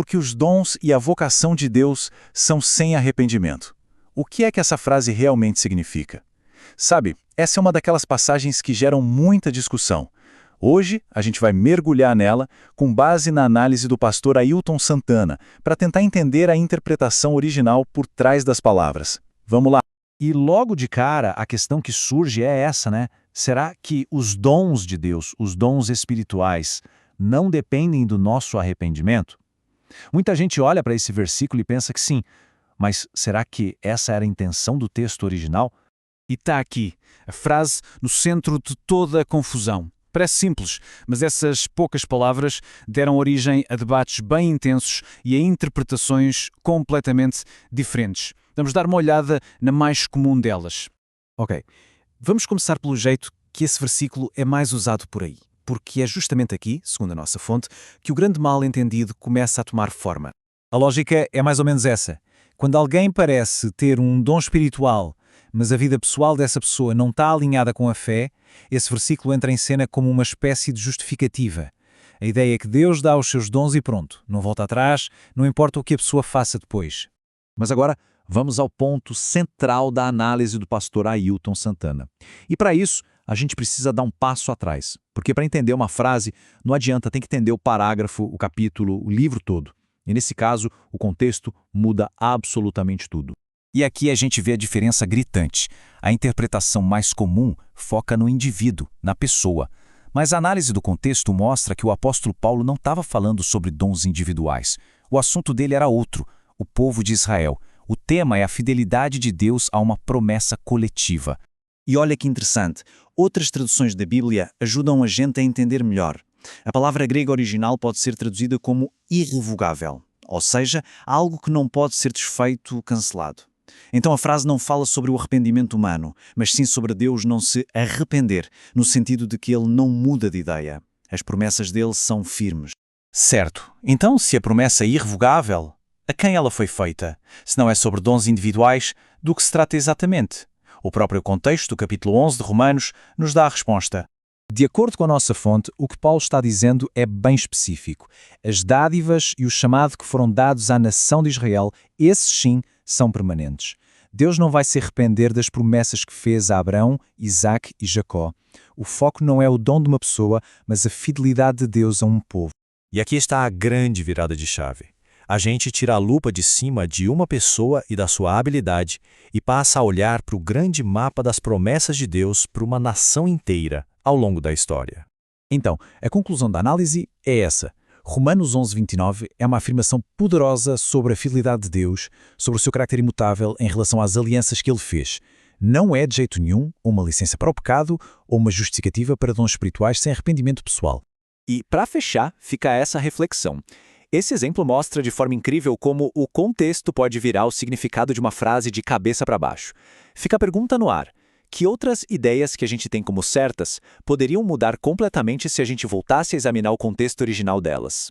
porque os dons e a vocação de Deus são sem arrependimento. O que é que essa frase realmente significa? Sabe, essa é uma daquelas passagens que geram muita discussão. Hoje, a gente vai mergulhar nela com base na análise do pastor Ailton Santana, para tentar entender a interpretação original por trás das palavras. Vamos lá! E logo de cara, a questão que surge é essa, né? Será que os dons de Deus, os dons espirituais, não dependem do nosso arrependimento? Muita gente olha para esse versículo e pensa que sim, mas será que essa era a intenção do texto original? E está aqui, a frase no centro de toda a confusão. Parece simples, mas essas poucas palavras deram origem a debates bem intensos e a interpretações completamente diferentes. Vamos dar uma olhada na mais comum delas. Ok, vamos começar pelo jeito que esse versículo é mais usado por aí, porque é justamente aqui, segundo a nossa fonte, que o grande mal-entendido começa a tomar forma. A lógica é mais ou menos essa. Quando alguém parece ter um dom espiritual, mas a vida pessoal dessa pessoa não está alinhada com a fé, esse versículo entra em cena como uma espécie de justificativa. A ideia é que Deus dá os seus dons e pronto, não volta atrás, não importa o que a pessoa faça depois. Mas agora, vamos ao ponto central da análise do pastor Ailton Santana. E para isso, a gente precisa dar um passo atrás, porque para entender uma frase, não adianta, tem que entender o parágrafo, o capítulo, o livro todo. E nesse caso, o contexto muda absolutamente tudo. E aqui a gente vê a diferença gritante. A interpretação mais comum foca no indivíduo, na pessoa. Mas a análise do contexto mostra que o apóstolo Paulo não estava falando sobre dons individuais. O assunto dele era outro, o povo de Israel. O tema é a fidelidade de Deus a uma promessa coletiva. E olha que interessante, outras traduções da Bíblia ajudam a gente a entender melhor. A palavra grega original pode ser traduzida como irrevogável, ou seja, algo que não pode ser desfeito, cancelado. Então a frase não fala sobre o arrependimento humano, mas sim sobre Deus não se arrepender, no sentido de que ele não muda de ideia. As promessas dele são firmes. Certo. Então, se a promessa é irrevogável, a quem ela foi feita? Se não é sobre dons individuais, do que se trata exatamente? O próprio contexto do capítulo 11 de Romanos nos dá a resposta. De acordo com a nossa fonte, o que Paulo está dizendo é bem específico. As dádivas e o chamado que foram dados à nação de Israel, esses sim, são permanentes. Deus não vai se arrepender das promessas que fez a Abraão, Isaque e Jacó. O foco não é o dom de uma pessoa, mas a fidelidade de Deus a um povo. E aqui está a grande virada de chave. A gente tira a lupa de cima de uma pessoa e da sua habilidade e passa a olhar para o grande mapa das promessas de Deus para uma nação inteira ao longo da história. Então, a conclusão da análise é essa. Romanos 11:29 é uma afirmação poderosa sobre a fidelidade de Deus, sobre o seu caráter imutável em relação às alianças que ele fez. Não é de jeito nenhum uma licença para o pecado ou uma justificativa para dons espirituais sem arrependimento pessoal. E, para fechar, fica essa reflexão. Esse exemplo mostra de forma incrível como o contexto pode virar o significado de uma frase de cabeça para baixo. Fica a pergunta no ar. Que outras ideias que a gente tem como certas poderiam mudar completamente se a gente voltasse a examinar o contexto original delas?